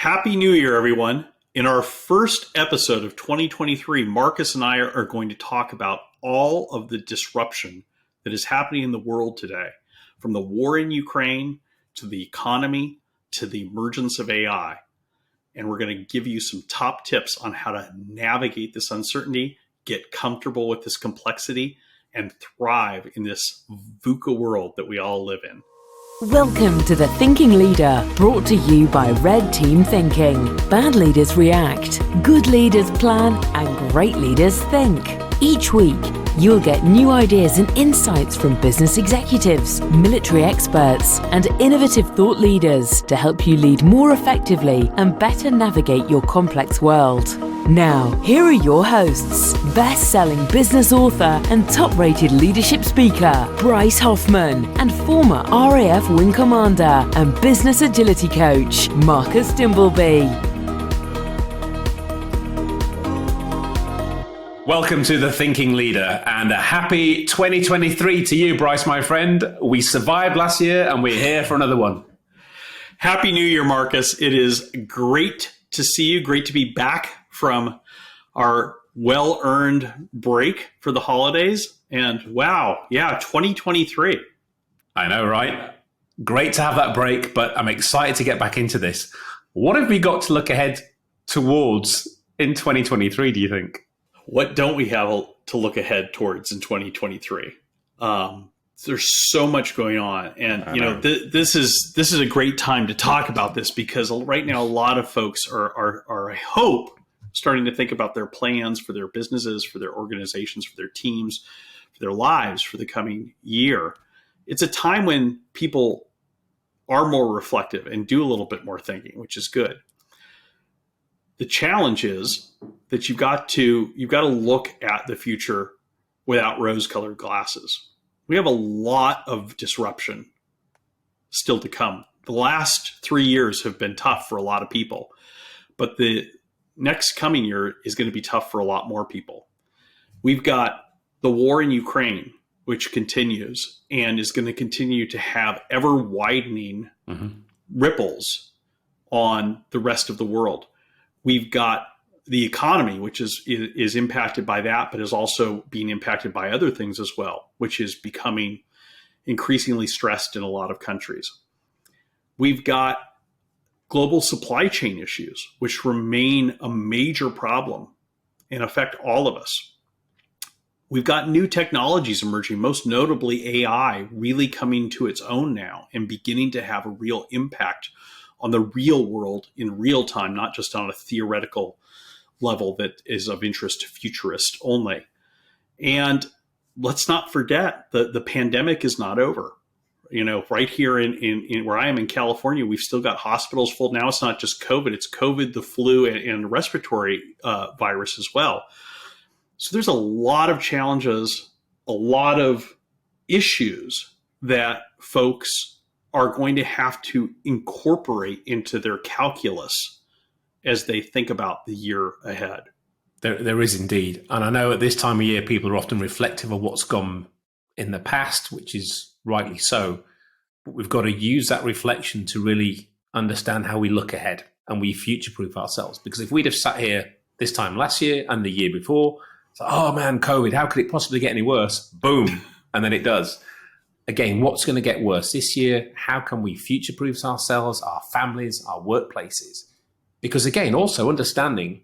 Happy New Year, everyone. In our first episode of 2023, Marcus and I are going to talk about all of the disruption that is happening in the world today, from the war in Ukraine to the economy to the emergence of AI. And we're going to give you some top tips on how to navigate this uncertainty, get comfortable with this complexity, and thrive in this VUCA world that we all live in. Welcome to The Thinking Leader, brought to you by Red Team Thinking. Bad leaders react, good leaders plan, and great leaders think. Each week, you'll get new ideas and insights from business executives, military experts, and innovative thought leaders to help you lead more effectively and better navigate your complex world. Now, here are your hosts, best-selling business author and top-rated leadership speaker, Bryce Hoffman, and former RAF Wing Commander and business agility coach, Marcus Dimbleby. Welcome to The Thinking Leader, and a happy 2023 to you, Bryce, my friend. We survived last year, and we're here for another one. Happy New Year, Marcus. It is great to see you. Great to be back from our well-earned break for the holidays. And wow, 2023. I know, right? Great to have that break, but I'm excited to get back into this. What have we got to look ahead towards in 2023, do you think? What don't we have to look ahead towards in 2023? There's so much going on, and this is a great time to talk about this because right now a lot of folks are I hope starting to think about their plans for their businesses, for their organizations, for their teams, for their lives for the coming year. It's a time when people are more reflective and do a little bit more thinking, which is good. The challenge is that you've got to look at the future without rose-colored glasses. We have a lot of disruption still to come. The last 3 years have been tough for a lot of people, but the next coming year is going to be tough for a lot more people. We've got the war in Ukraine, which continues and is going to continue to have ever widening ripples on the rest of the world. We've got the economy, which is impacted by that, but is also being impacted by other things as well, which is becoming increasingly stressed in a lot of countries. We've got global supply chain issues, which remain a major problem and affect all of us. We've got new technologies emerging, most notably AI, really coming to its own now and beginning to have a real impact on the real world in real time, not just on a theoretical level that is of interest to futurists only. And let's not forget the pandemic is not over. Right here in where I am in California, we've still got hospitals full. Now it's not just COVID, it's COVID, the flu, and respiratory virus as well. So there's a lot of challenges, a lot of issues that folks are going to have to incorporate into their calculus as they think about the year ahead. There is indeed. And I know at this time of year, people are often reflective of what's gone in the past, which is rightly so. But we've got to use that reflection to really understand how we look ahead and we future-proof ourselves. Because if we'd have sat here this time last year and the year before, so, oh man, COVID, how could it possibly get any worse? Boom. And then it does. Again, what's going to get worse this year? How can we future-proof ourselves, our families, our workplaces? Because again, also understanding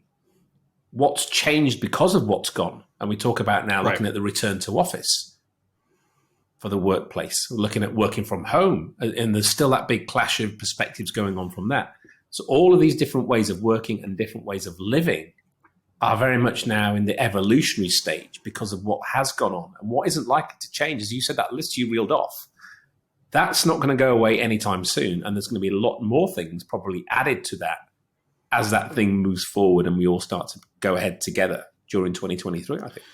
what's changed because of what's gone. And we talk about now looking at the return to office for the workplace, looking at working from home. And there's still that big clash of perspectives going on from that. So all of these different ways of working and different ways of living are very much now in the evolutionary stage because of what has gone on and what isn't likely to change. As you said, that list you reeled off, that's not going to go away anytime soon. And there's going to be a lot more things probably added to that as that thing moves forward and we all start to go ahead together during 2023, I think.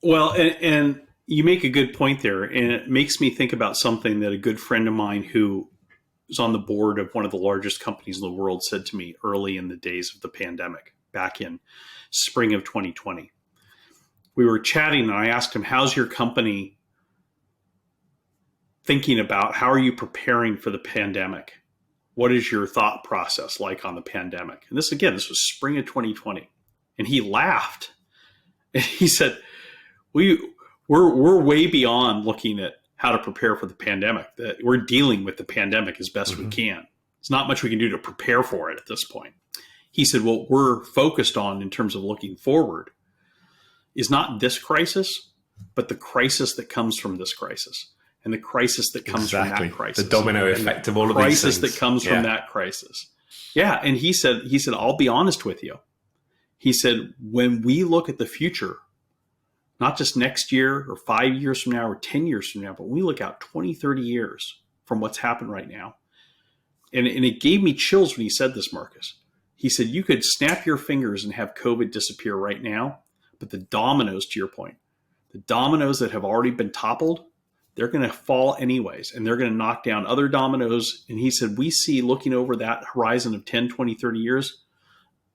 Well, and you make a good point there. And it makes me think about something that a good friend of mine who is on the board of one of the largest companies in the world said to me early in the days of the pandemic, back in spring of 2020. We were chatting and I asked him, how's your company thinking about, how are you preparing for the pandemic? what is your thought process like on the pandemic? And this was spring of 2020. And he laughed. And he said, we're way beyond looking at how to prepare for the pandemic. That we're dealing with the pandemic as best we can. There's not much we can do to prepare for it at this point. He said, what we're focused on in terms of looking forward is not this crisis, but the crisis that comes from this crisis. And the crisis that comes from that crisis. The domino effect of all of these things. Crisis that comes from that crisis. Yeah. And he said, I'll be honest with you. He said, when we look at the future, not just next year or 5 years from now or 10 years from now, but we look out 20, 30 years from what's happened right now. And it gave me chills when he said this, Marcus. He said, you could snap your fingers and have COVID disappear right now, but the dominoes, to your point, the dominoes that have already been toppled, they're going to fall anyways, and they're going to knock down other dominoes. And he said, we see, looking over that horizon of 10, 20, 30 years,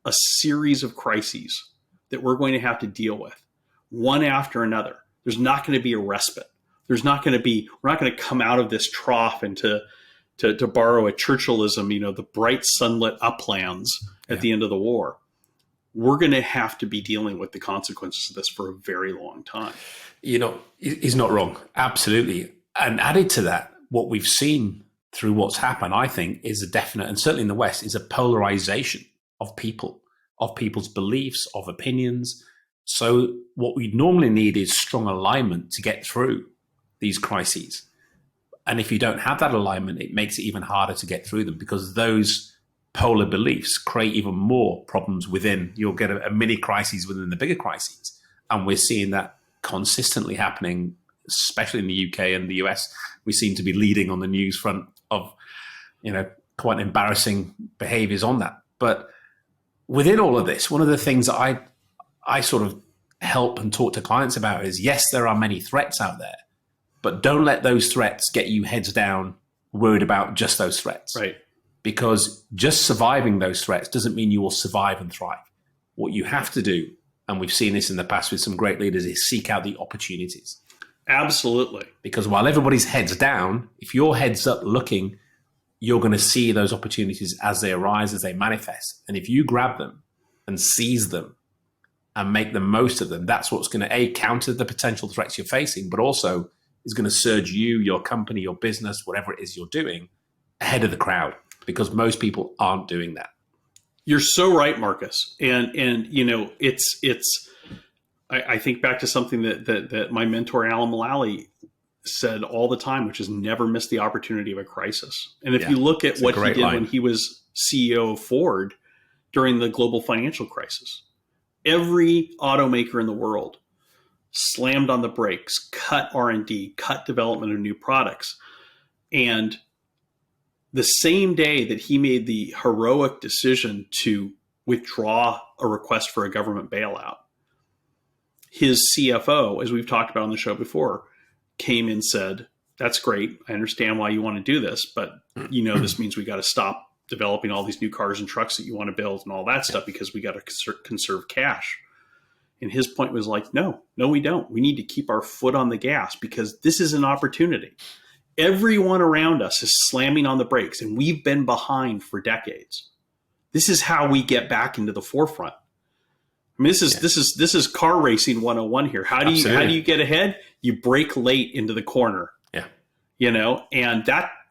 a series of crises that we're going to have to deal with, one after another. There's not going to be a respite. We're not going to come out of this trough into, to borrow a Churchillism, the bright sunlit uplands at the end of the war. We're going to have to be dealing with the consequences of this for a very long time. He's not wrong. Absolutely. And added to that, what we've seen through what's happened, I think, is a definite, and certainly in the West, is a polarization of people, of people's beliefs, of opinions. So what we normally need is strong alignment to get through these crises. And if you don't have that alignment, it makes it even harder to get through them, because those polar beliefs create even more problems within. You'll get a mini crisis within the bigger crises. And we're seeing that consistently happening, especially in the UK and the US. We seem to be leading on the news front of, quite embarrassing behaviors on that. But within all of this, one of the things that I sort of help and talk to clients about is, yes, there are many threats out there, but don't let those threats get you heads down, worried about just those threats. Right. Because just surviving those threats doesn't mean you will survive and thrive. What you have to do, and we've seen this in the past with some great leaders, is seek out the opportunities. Absolutely. Because while everybody's heads down, if your head's up looking, you're going to see those opportunities as they arise, as they manifest. And if you grab them and seize them and make the most of them, that's what's going to, counter the potential threats you're facing, but also is going to surge you, your company, your business, whatever it is you're doing, ahead of the crowd, because most people aren't doing that. You're so right, Marcus. And I think back to something that my mentor, Alan Mullally, said all the time, which is never miss the opportunity of a crisis. And if you look at what he did when he was CEO of Ford during the global financial crisis, every automaker in the world slammed on the brakes, cut R&D, cut development of new products. And the same day that he made the heroic decision to withdraw a request for a government bailout, his CFO, as we've talked about on the show before, came and said, that's great. I understand why you want to do this, but this means we got to stop developing all these new cars and trucks that you want to build and all that stuff, because we got to conserve cash. And his point was like, no, we don't. We need to keep our foot on the gas, because this is an opportunity. Everyone around us is slamming on the brakes, and we've been behind for decades. This is how we get back into the forefront. I mean, this is car racing 101 here. How do you get ahead? You brake late into the corner. Yeah. And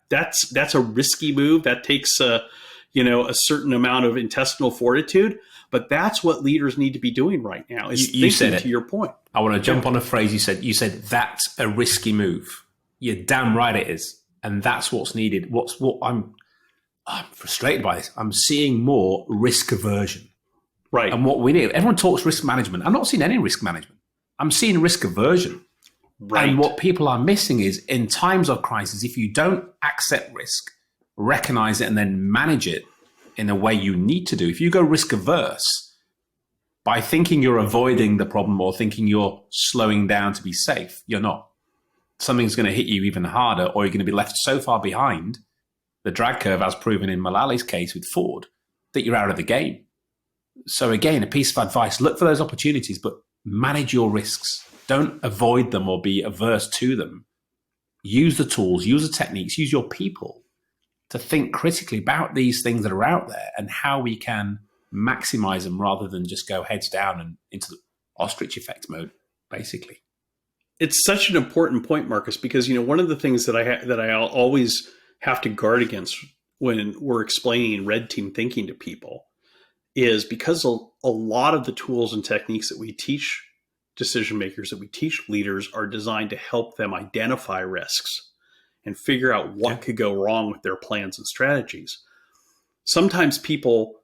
that's a risky move. That takes a certain amount of intestinal fortitude. But that's what leaders need to be doing right now. Is you said it. To your point. I want to jump on a phrase you said. You said that's a risky move. You're damn right it is, and that's what's needed. I'm frustrated by this. I'm seeing more risk aversion. Right. And what we need, everyone talks risk management. I'm not seeing any risk management. I'm seeing risk aversion. Right. And what people are missing is, in times of crisis, if you don't accept risk, recognize it, and then manage it in a way you need to do, if you go risk averse by thinking you're avoiding the problem or thinking you're slowing down to be safe, you're not. Something's going to hit you even harder, or you're going to be left so far behind the drag curve, as proven in Mullally's case with Ford, that you're out of the game. So again, a piece of advice, look for those opportunities, but manage your risks. Don't avoid them or be averse to them. Use the tools, use the techniques, use your people to think critically about these things that are out there and how we can maximize them rather than just go heads down and into the ostrich effect mode, basically. It's such an important point, Marcus, because one of the things that I always have to guard against when we're explaining red team thinking to people is because a lot of the tools and techniques that we teach decision makers, that we teach leaders, are designed to help them identify risks and figure out what could go wrong with their plans and strategies. Sometimes people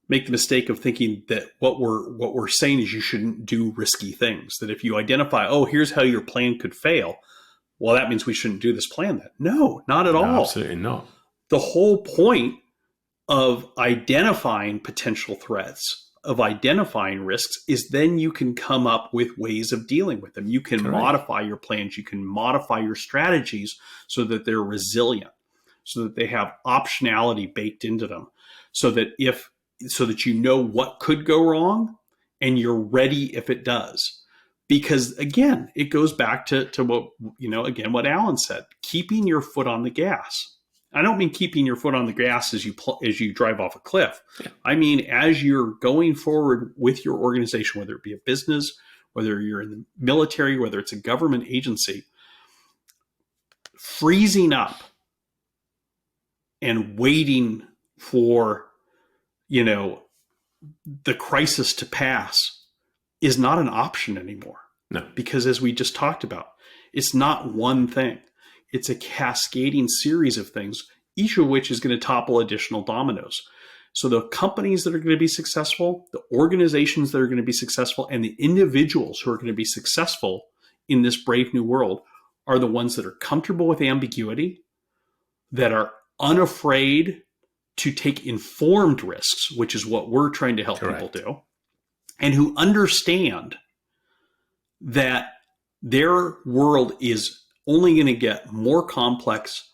make the mistake of thinking that what we're saying is you shouldn't do risky things. That if you identify, here's how your plan could fail, well, that means we shouldn't do this plan then. No, not at all. Absolutely not. The whole point of identifying potential threats, of identifying risks, is then you can come up with ways of dealing with them. You can modify your plans. You can modify your strategies so that they're resilient, so that they have optionality baked into them, so that what could go wrong and you're ready if it does. Because again, it goes back to what, what Alan said, keeping your foot on the gas. I don't mean keeping your foot on the gas as you drive off a cliff. Yeah. I mean, as you're going forward with your organization, whether it be a business, whether you're in the military, whether it's a government agency, freezing up and waiting for, the crisis to pass is not an option anymore. No. Because as we just talked about, it's not one thing. It's a cascading series of things, each of which is going to topple additional dominoes. So the companies that are going to be successful, the organizations that are going to be successful, and the individuals who are going to be successful in this brave new world are the ones that are comfortable with ambiguity, that are unafraid to take informed risks, which is what we're trying to help people do, and who understand that their world is only going to get more complex,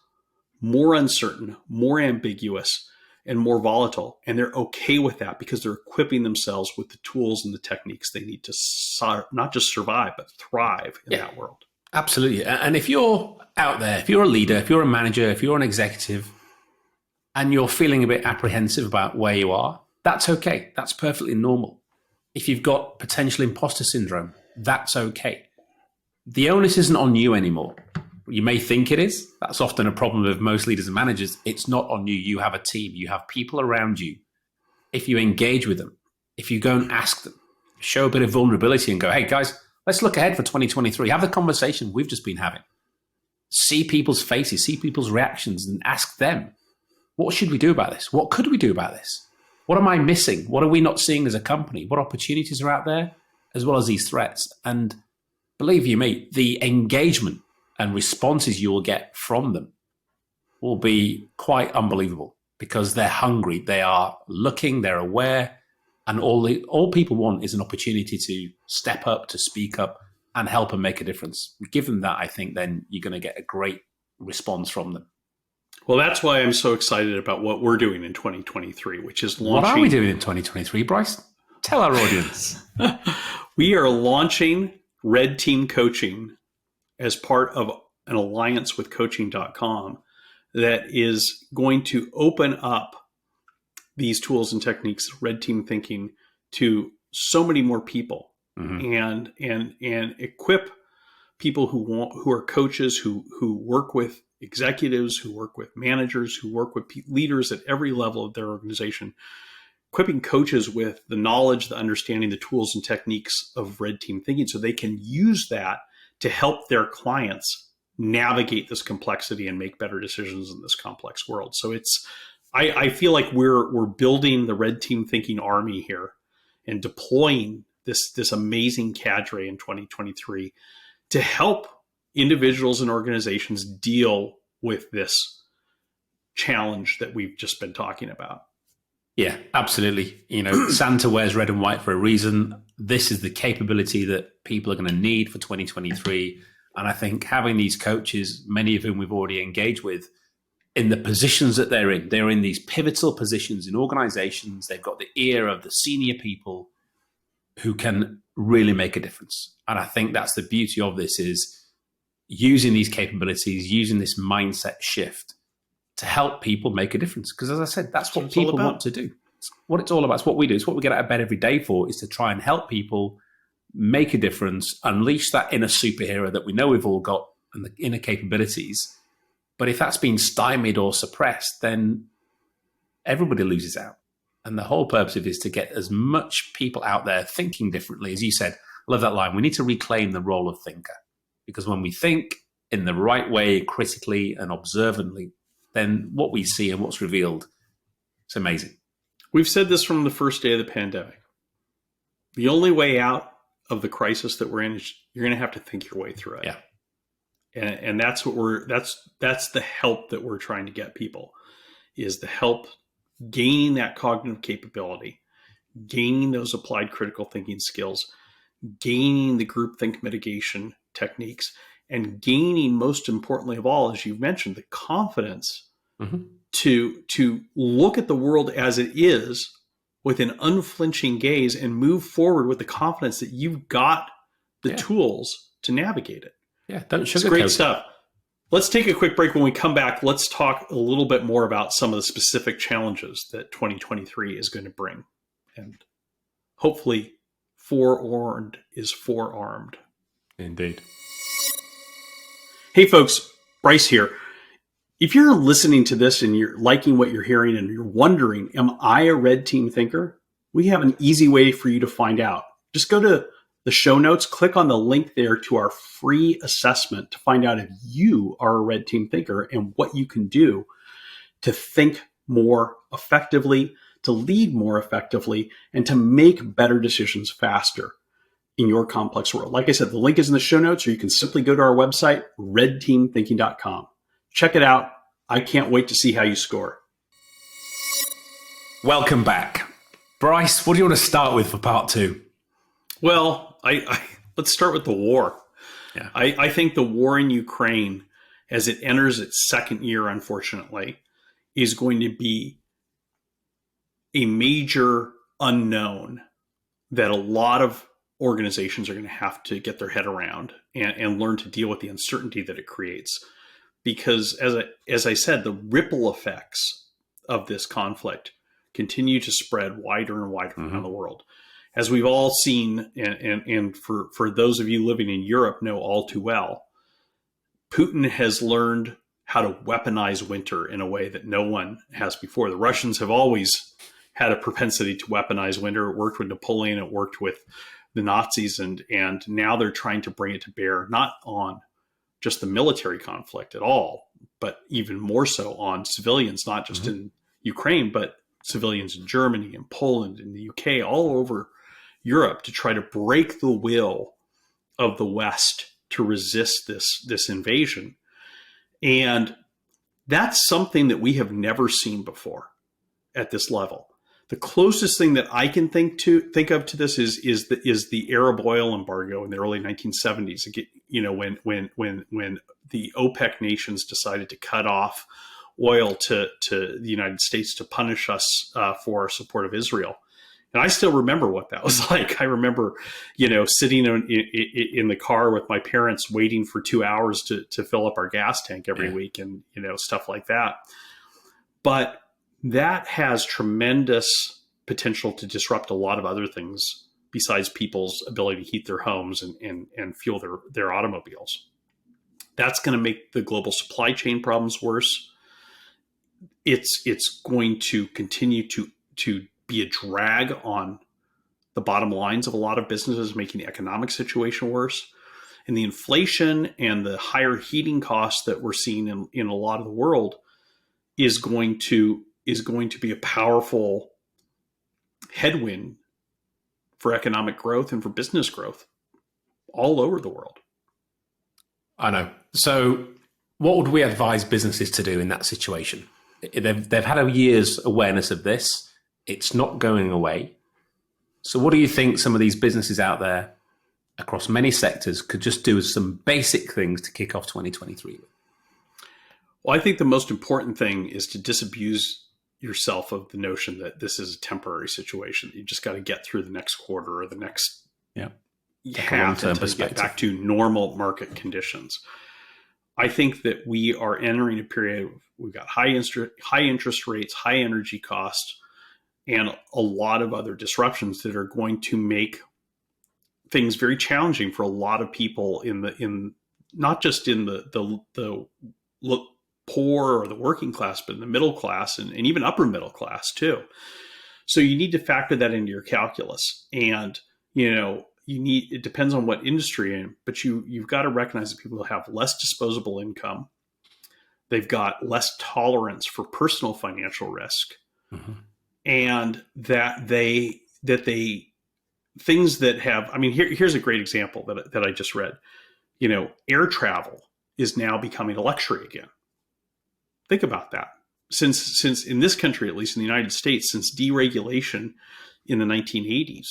more uncertain, more ambiguous, and more volatile. And they're okay with that because they're equipping themselves with the tools and the techniques they need to not just survive, but thrive in that world. Absolutely. And if you're out there, if you're a leader, if you're a manager, if you're an executive, and you're feeling a bit apprehensive about where you are, that's okay. That's perfectly normal. If you've got potential imposter syndrome, that's okay. The onus isn't on you anymore. You may think it is. That's often a problem with most leaders and managers. It's not on you. You have a team. You have people around you. If you engage with them, if you go and ask them, show a bit of vulnerability and go, hey, guys, let's look ahead for 2023. Have the conversation we've just been having. See people's faces, see people's reactions, and ask them, what should we do about this? What could we do about this? What am I missing? What are we not seeing as a company? What opportunities are out there, as well as these threats? And believe you me, the engagement and responses you will get from them will be quite unbelievable because they're hungry, they are looking, they're aware, and all people want is an opportunity to step up, to speak up, and help and make a difference. Give them that, I think, then you're going to get a great response from them. Well, that's why I'm so excited about what we're doing in 2023, which is launching. What are we doing in 2023, Bryce? Tell our audience. We are launching Red Team Coaching as part of an alliance with coaching.com that is going to open up these tools and techniques, Red Team Thinking, to so many more people, and equip people who are coaches, who work with executives, who work with managers, who work with leaders at every level of their organization, equipping coaches with the knowledge, the understanding, the tools and techniques of Red Team Thinking so they can use that to help their clients navigate this complexity and make better decisions in this complex world. So I feel like we're building the Red Team Thinking army here and deploying this amazing cadre in 2023 to help individuals and organizations deal with this challenge that we've just been talking about. Yeah, absolutely. Santa wears red and white for a reason. This is the capability that people are going to need for 2023. And I think having these coaches, many of whom we've already engaged with, in the positions that they're in these pivotal positions in organizations. They've got the ear of the senior people who can really make a difference. And I think that's the beauty of this, is using these capabilities, using this mindset shift to help people make a difference. Because as I said, that's what That's what it's people all about. want to do. It's what it's all about. It's what we do. It's what we get out of bed every day for, is to try and help people make a difference, unleash that inner superhero that we know we've all got and the inner capabilities. But if that's been stymied or suppressed, then everybody loses out. And the whole purpose of it is to get as much people out there thinking differently. As you said, I love that line. We need to reclaim the role of thinker, because when we think in the right way, critically and observantly, then what we see and what's revealed, it's amazing. We've said this from the first day of the pandemic. The only way out of the crisis that we're in is you're going to have to think your way through it. Yeah. And that's what that's the help that we're trying to get people, is the help gaining that cognitive capability, gaining those applied critical thinking skills, gaining the groupthink mitigation techniques, and gaining, most importantly of all, as you've mentioned, the confidence to look at the world as it is with an unflinching gaze and move forward with the confidence that you've got the tools to navigate it. Yeah, don't sugarcoat. It's great stuff. Let's take a quick break. When we come back, let's talk a little bit more about some of the specific challenges that 2023 is going to bring. And hopefully, forewarned is forearmed. Indeed. Hey, folks, Bryce here. If you're listening to this and you're liking what you're hearing and you're wondering, am I a red team thinker? We have an easy way for you to find out. Just go to the show notes, click on the link there to our free assessment to find out if you are a red team thinker and what you can do to think more effectively, to lead more effectively, and to make better decisions faster in your complex world. Like I said, the link is in the show notes, or you can simply go to our website, redteamthinking.com. Check it out. I can't wait to see how you score. Welcome back. Bryce, what do you want to start with for part two? Well, let's start with the war. Yeah. I think the war in Ukraine, as it enters its second year, unfortunately, is going to be a major unknown that a lot of organizations are going to have to get their head around and learn to deal with the uncertainty that it creates. Because as I said, the ripple effects of this conflict continue to spread wider and wider around the world. As we've all seen, and for those of you living in Europe know all too well, Putin has learned how to weaponize winter in a way that no one has before. The Russians have always had a propensity to weaponize winter. It worked with Napoleon, it worked with the Nazis, and now they're trying to bring it to bear, not on just the military conflict at all, but even more so on civilians, not just in Ukraine, but civilians in Germany and Poland and the UK, all over Europe, to try to break the will of the West to resist this invasion. And that's something that we have never seen before at this level. The closest thing that I can think of to this is the Arab oil embargo in the early 1970s. You know, when the OPEC nations decided to cut off oil to the United States to punish us for our support of Israel. And I still remember what that was like. I remember, sitting in the car with my parents waiting for 2 hours to fill up our gas tank every week, and stuff like that. But that has tremendous potential to disrupt a lot of other things besides people's ability to heat their homes and fuel their automobiles. That's going to make the global supply chain problems worse. It's going to continue to be a drag on the bottom lines of a lot of businesses, making the economic situation worse. And the inflation and the higher heating costs that we're seeing in a lot of the world is going to be a powerful headwind for economic growth and for business growth all over the world. I know. So what would we advise businesses to do in that situation? They've had a year's awareness of this. It's not going away. So what do you think some of these businesses out there across many sectors could just do as some basic things to kick off 2023 with? Well, I think the most important thing is to disabuse yourself of the notion that this is a temporary situation. You just got to get through the next quarter or the next half until you get back to normal market conditions. I think that we are entering a period, we've got high interest rates, high energy costs, and a lot of other disruptions that are going to make things very challenging for a lot of people in not just in the poor or the working class, but in the middle class and even upper middle class too. So you need to factor that into your calculus. And, it depends on what industry you're in, but you've got to recognize that people have less disposable income. They've got less tolerance for personal financial risk. Mm-hmm. And that things that have, here's a great example that I just read. Air travel is now becoming a luxury again. Think about that. Since in this country, at least in the United States, since deregulation in the 1980s,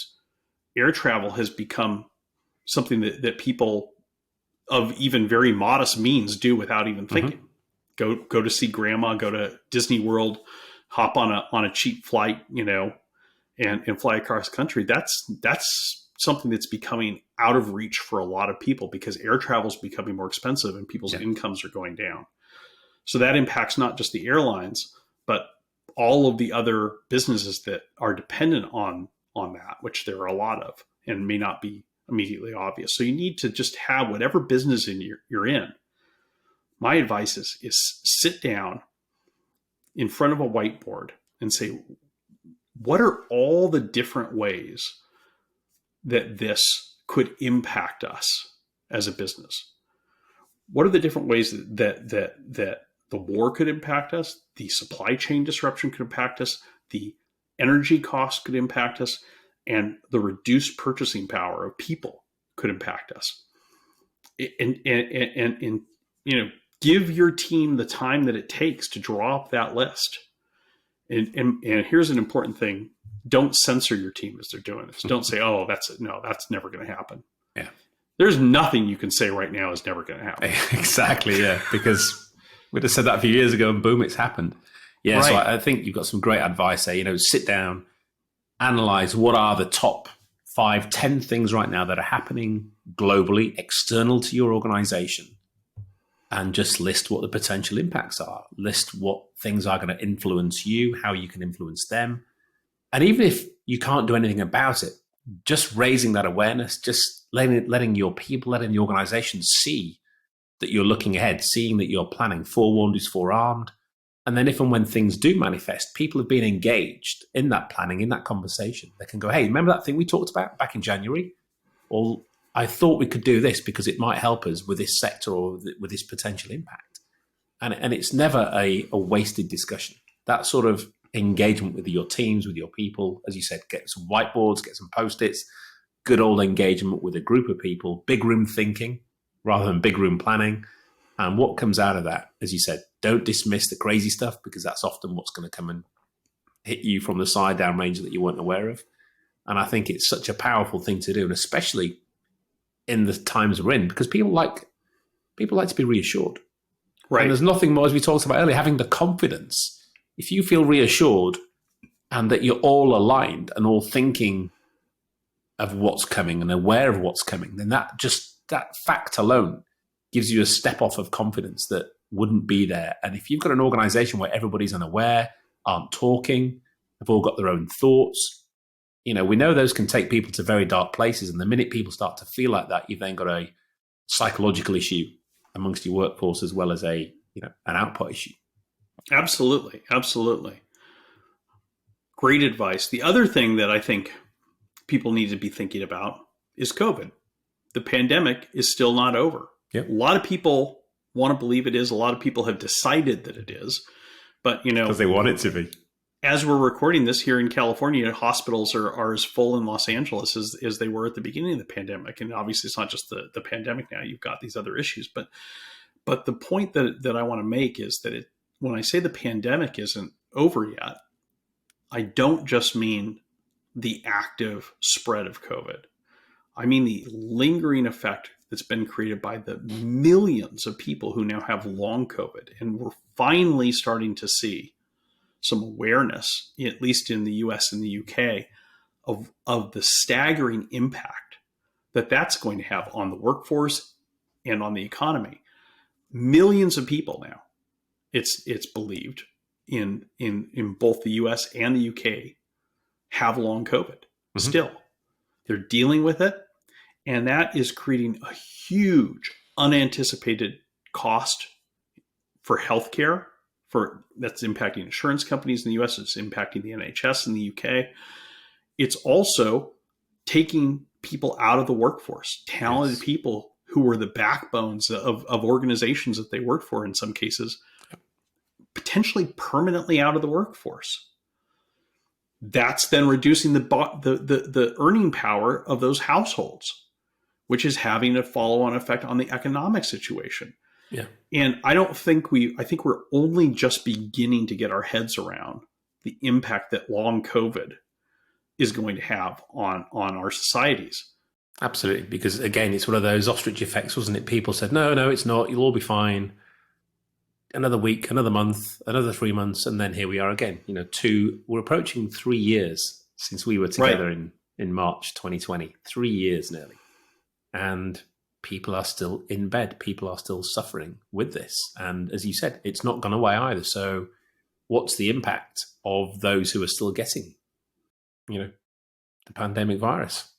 air travel has become something that people of even very modest means do without even thinking. Mm-hmm. Go to see grandma, go to Disney World, hop on a cheap flight, and fly across country. That's something that's becoming out of reach for a lot of people because air travel is becoming more expensive and people's incomes are going down. So that impacts not just the airlines, but all of the other businesses that are dependent on that, which there are a lot of and may not be immediately obvious. So you need to just have whatever business you're in. My advice is sit down in front of a whiteboard and say, what are all the different ways that this could impact us as a business? What are the different ways that the war could impact us, the supply chain disruption could impact us, the energy costs could impact us, and the reduced purchasing power of people could impact us? And give your team the time that it takes to draw up that list. And here's an important thing. Don't censor your team as they're doing this. Don't say, oh, that's never going to happen. Yeah. There's nothing you can say right now is never going to happen. Exactly, yeah. Because we'd have said that a few years ago and boom, it's happened. Yeah, right. So I think you've got some great advice there. Sit down, analyze what are the top 5, 10 things right now that are happening globally, external to your organization, and just list what the potential impacts are. List what things are going to influence you, how you can influence them. And even if you can't do anything about it, just raising that awareness, just letting your people, letting the organization see that you're looking ahead, seeing that you're planning. Forewarned is forearmed. And then if and when things do manifest, people have been engaged in that planning, in that conversation. They can go, hey, remember that thing we talked about back in January? Or I thought we could do this because it might help us with this sector or with this potential impact. And it's never a wasted discussion. That sort of engagement with your teams, with your people, as you said, get some whiteboards, get some Post-its, good old engagement with a group of people, big room thinking rather than big room planning. And what comes out of that, as you said, don't dismiss the crazy stuff because that's often what's going to come and hit you from the side down range that you weren't aware of. And I think it's such a powerful thing to do, and especially in the times we're in, because people like to be reassured. Right. And there's nothing more, as we talked about earlier, having the confidence. If you feel reassured and that you're all aligned and all thinking of what's coming and aware of what's coming, then that fact alone gives you a step off of confidence that wouldn't be there. And if you've got an organization where everybody's unaware, aren't talking, have all got their own thoughts, we know those can take people to very dark places. And the minute people start to feel like that, you've then got a psychological issue amongst your workforce as well as an output issue. Absolutely. Absolutely. Great advice. The other thing that I think people need to be thinking about is COVID. The pandemic is still not over. Yep. A lot of people want to believe it is. A lot of people have decided that it is. But, because they want it to be. As we're recording this here in California, hospitals are as full in Los Angeles as they were at the beginning of the pandemic. And obviously it's not just the pandemic now. You've got these other issues. But the point that I want to make is that when I say the pandemic isn't over yet, I don't just mean the active spread of COVID. I mean the lingering effect that's been created by the millions of people who now have long COVID. And we're finally starting to see some awareness, at least in the US and the UK, of the staggering impact that that's going to have on the workforce and on the economy. millions of people now, it's believed in both the US and the UK have long COVID. Still, they're dealing with it. And that is creating a huge unanticipated cost for healthcare. That's impacting insurance companies in the US. It's impacting the NHS in the UK. It's also taking people out of the workforce, talented people who were the backbones of organizations that they worked for in some cases, potentially permanently out of the workforce. That's then reducing the earning power of those households, which is having a follow-on effect on the economic situation. Yeah. And I think we're only just beginning to get our heads around the impact that long COVID is going to have on our societies. Absolutely. Because again, it's one of those ostrich effects, wasn't it? People said, no, it's not. You'll all be fine. Another week, another month, another 3 months. And then here we are again, we're approaching 3 years since we were together in March 2020, 3 years nearly. And people are still in bed. People are still suffering with this. And as you said, it's not gone away either. So what's the impact of those who are still getting, the pandemic virus?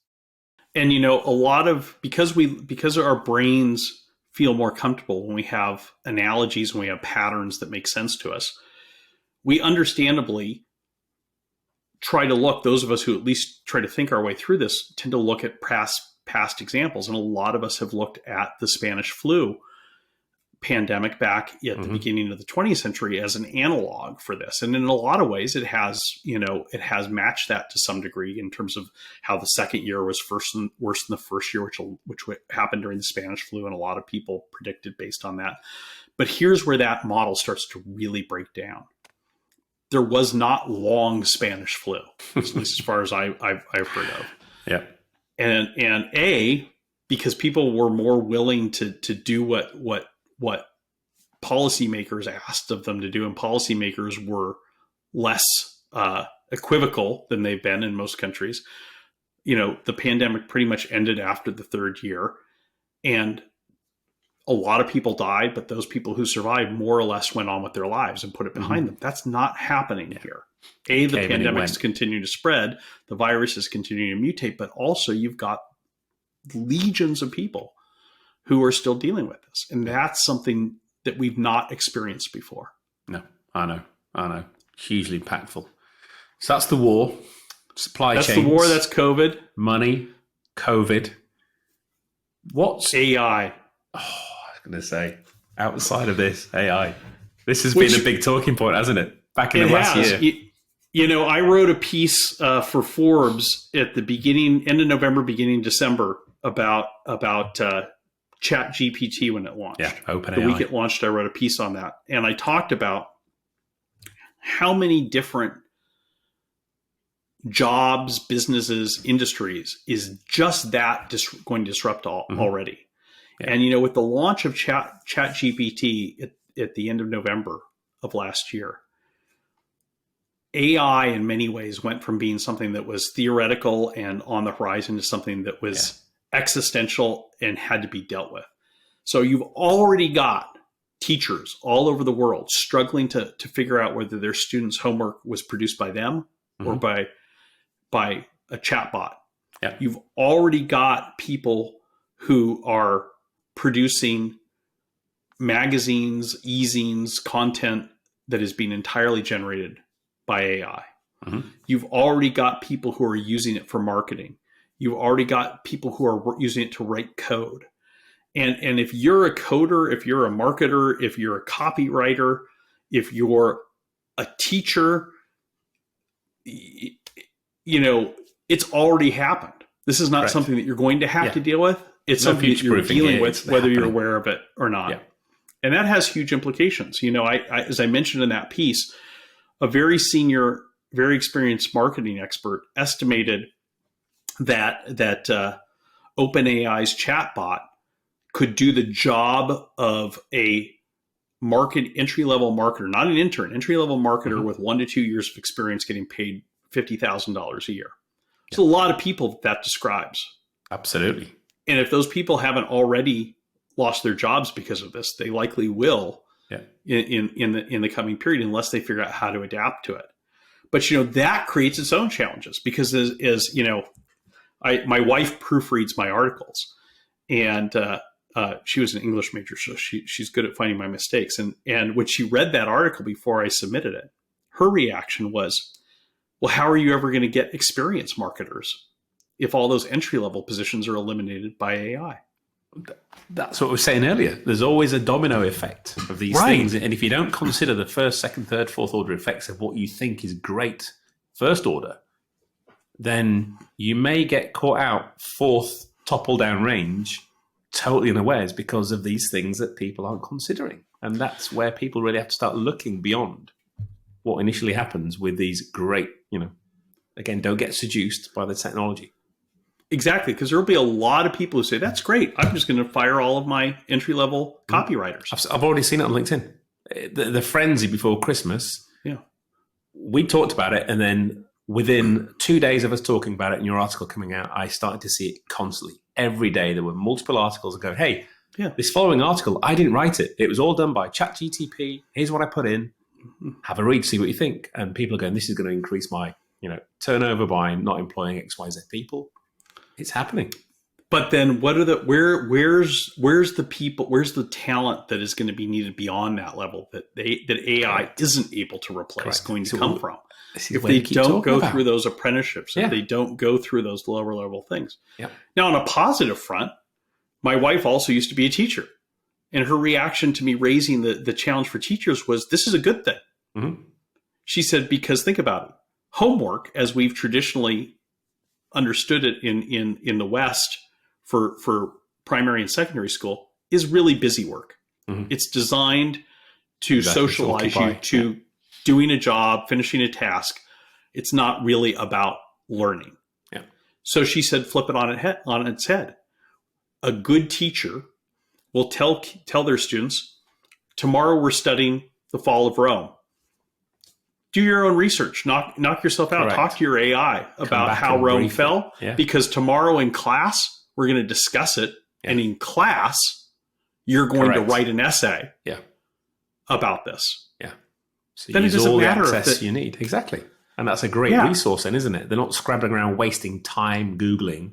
And, a lot of, because our brains feel more comfortable when we have analogies, when we have patterns that make sense to us, we understandably try to look, those of us who at least try to think our way through this tend to look at past examples. And a lot of us have looked at the Spanish flu pandemic back at the beginning of the 20th century as an analog for this. And in a lot of ways, it has matched that to some degree in terms of how the second year was worse than the first year, which happened during the Spanish flu. And a lot of people predicted based on that. But here's where that model starts to really break down. There was not long Spanish flu, at least as far as I've heard of. Yeah. And because people were more willing to do what policymakers asked of them to do, and policymakers were less equivocal than they've been in most countries. The pandemic pretty much ended after the third year, and a lot of people died, but those people who survived more or less went on with their lives and put it behind them. That's not happening here. The pandemic's continuing to spread, the virus is continuing to mutate, but also you've got legions of people who are still dealing with this. And that's something that we've not experienced before. No, I know. Hugely impactful. So that's the war, supply chains. That's the war, that's COVID. Money, COVID. What's AI? Oh, I was going to say, outside of this, AI. This has been a big talking point, hasn't it? Back in the last year. I wrote a piece for Forbes at the end of November, beginning December about Chat GPT when it launched. Yeah, OpenAI. The week it launched, I wrote a piece on that. And I talked about how many different jobs, businesses, industries is just that going to disrupt already. Yeah. And, with the launch of Chat GPT at the end of November of last year, AI in many ways went from being something that was theoretical and on the horizon to something that was existential and had to be dealt with. So you've already got teachers all over the world struggling to figure out whether their students' homework was produced by them or by a chatbot. Yeah. You've already got people who are producing magazines, e-zines, content that is being entirely generated by AI. You've already got people who are using it for marketing. You've already got people who are using it to write code. And if you're a coder, if you're a marketer, if you're a copywriter, if you're a teacher, it's already happened. This is not something that you're going to have to deal with. It's something that you're dealing with, whether you're aware of it or not. Yeah. And that has huge implications. I as I mentioned in that piece, a very senior, very experienced marketing expert estimated that OpenAI's chatbot could do the job of a entry-level marketer, not an intern, entry-level marketer with 1 to 2 years of experience getting paid $50,000 a year. There's a lot of people that describes. Absolutely. And if those people haven't already lost their jobs because of this. They likely will in the coming period unless they figure out how to adapt to it. But that creates its own challenges because as my wife proofreads my articles, and she was an English major, so she's good at finding my mistakes. And when she read that article before I submitted it, her reaction was, well, how are you ever going to get experienced marketers if all those entry-level positions are eliminated by AI? That's what we were saying earlier. There's always a domino effect of these things. And if you don't consider the first, second, third, fourth order effects of what you think is great first order, then you may get caught out fourth topple down range totally unawares because of these things that people aren't considering. And that's where people really have to start looking beyond what initially happens with these great, again, don't get seduced by the technology. Exactly, because there will be a lot of people who say, that's great. I'm just going to fire all of my entry-level copywriters. I've already seen it on LinkedIn. The frenzy before Christmas, we talked about it, and then within 2 days of us talking about it and your article coming out, I started to see it constantly. Every day there were multiple articles that go, hey, this following article, I didn't write it. It was all done by ChatGTP. Here's what I put in. Have a read, see what you think. And people are going, this is going to increase my turnover by not employing XYZ people. It's happening. But then what are where's the people, where's the talent that is going to be needed beyond that level that AI isn't able to replace going to come from? If they don't go through those apprenticeships, if they don't go through those lower level things. Now, on a positive front, my wife also used to be a teacher. And her reaction to me raising the challenge for teachers was, this is a good thing. Mm-hmm. She said, because think about it. Homework, as we've traditionally understood it in the West for primary and secondary school, is really busy work. Mm-hmm. It's designed to socialize you to doing a job, finishing a task. It's not really about learning. Yeah. So she said, flip it on its head. A good teacher will tell their students, tomorrow we're studying the fall of Rome. Do your own research. Knock yourself out. Correct. Talk to your AI about how Rome fell. Yeah. Because tomorrow in class, we're going to discuss it. Yeah. And in class, you're going to write an essay about this. Yeah. So then it doesn't matter the access you need. Exactly. And that's a great resource then, isn't it? They're not scrabbling around wasting time Googling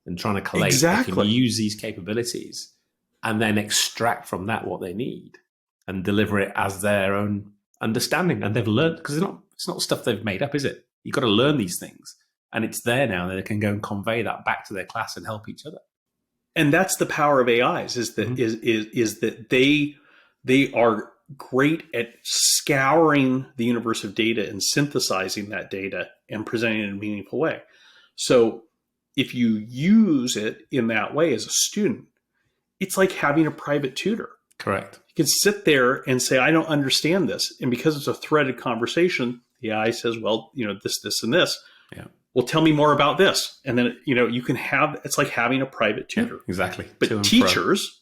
and trying to collate. Exactly. They can use these capabilities and then extract from that what they need and deliver it as their own understanding. And they've learned, because it's not stuff they've made up, is it? You've got to learn these things. And it's there now that they can go and convey that back to their class and help each other. And that's the power of AIs, is that is that they are great at scouring the universe of data and synthesizing that data and presenting it in a meaningful way. So if you use it in that way as a student, it's like having a private tutor. Correct. You can sit there and say, I don't understand this. And because it's a threaded conversation, the AI says, well, this, and this. Yeah. Well, tell me more about this. And then, you can it's like having a private tutor. Yeah, exactly. But teachers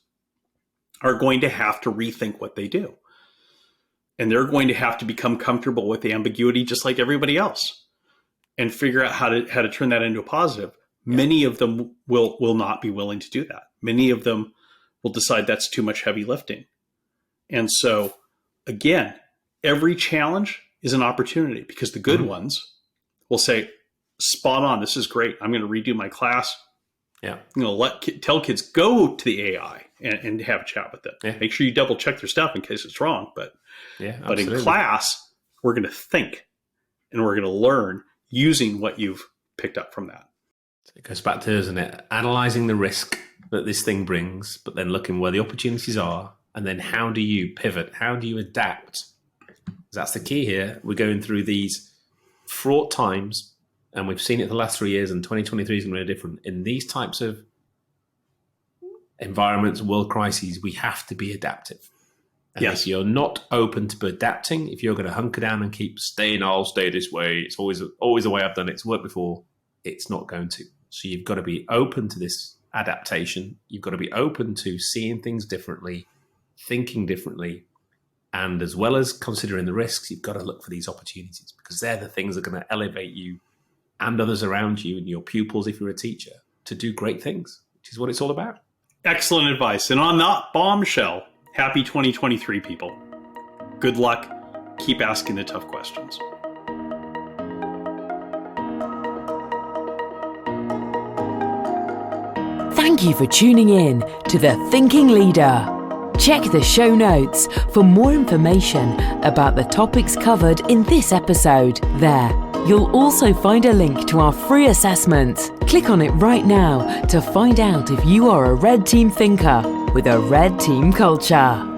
are going to have to rethink what they do. And they're going to have to become comfortable with the ambiguity just like everybody else and figure out how to turn that into a positive. Yeah. Many of them will not be willing to do that. Many of them will decide that's too much heavy lifting. And so, again, every challenge is an opportunity because the good ones will say, spot on, this is great. I'm going to redo my class. Yeah. I'm going to tell kids, go to the AI and have a chat with it. Yeah. Make sure you double check their stuff in case it's wrong. But in class, we're going to think and we're going to learn using what you've picked up from that. It goes back to, isn't it, analyzing the risk that this thing brings, but then looking where the opportunities are, and then how do you pivot? How do you adapt? That's the key here. We're going through these fraught times, and we've seen it the last 3 years, and 2023 is going to be different. In these types of environments, world crises, we have to be adaptive. And if you're not open to adapting, if you're going to hunker down and keep staying, I'll stay this way, it's always the way I've done it, it's worked before, it's not going to. So you've got to be open to this adaptation. You've got to be open to seeing things differently, thinking differently, and as well as considering the risks, you've got to look for these opportunities because they're the things that are going to elevate you and others around you and your pupils, if you're a teacher, to do great things, which is what it's all about. Excellent advice. And on that bombshell, happy 2023, people. Good luck. Keep asking the tough questions. Thank you for tuning in to The Thinking Leader. Check the show notes for more information about the topics covered in this episode. There, you'll also find a link to our free assessment. Click on it right now to find out if you are a red team thinker with a red team culture.